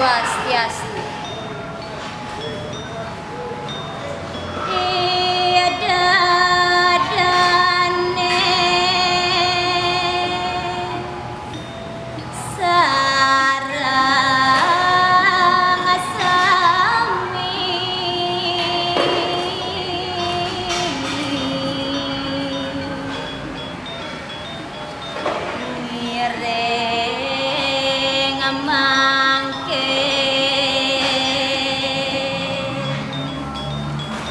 Swastiastu. Dadane sarang sami miring mangke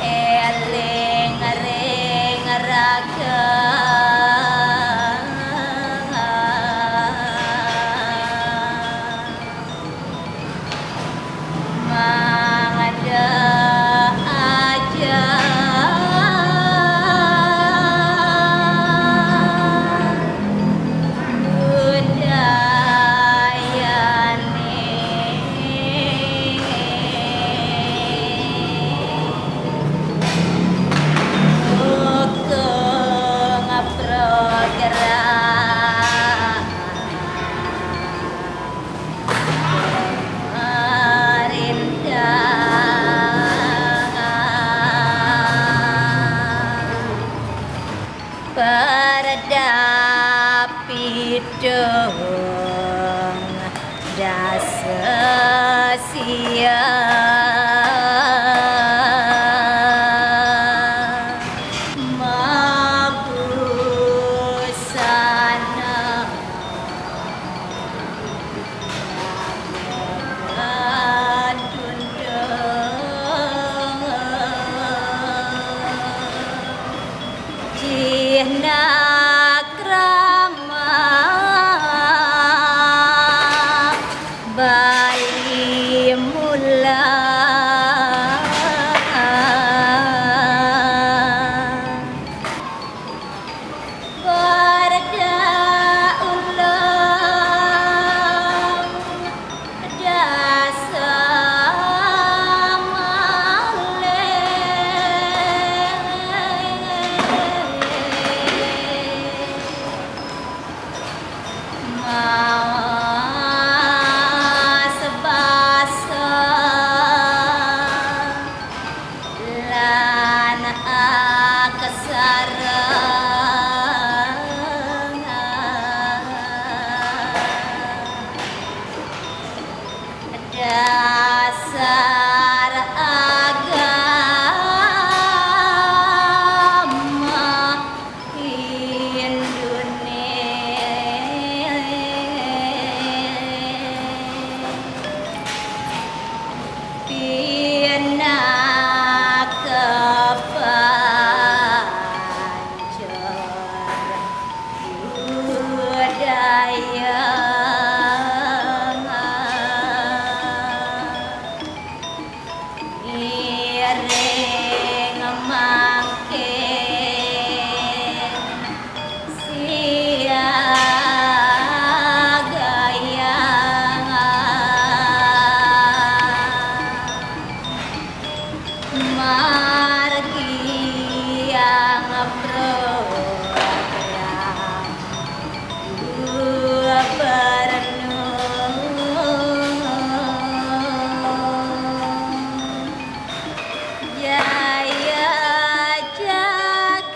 eling ring raga mangada aja Pidung dasa sia mabusana Jihna krama Bali mula Barda ulang dasa dasar agama Indonesia pina kepancar budaya iring mangke siagaya margi yang program Jaya Jagat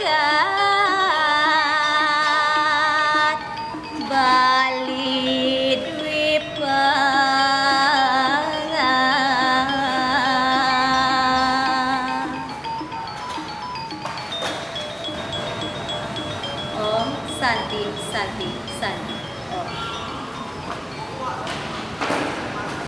Bali Dwipa Om Santi Santi Santi Om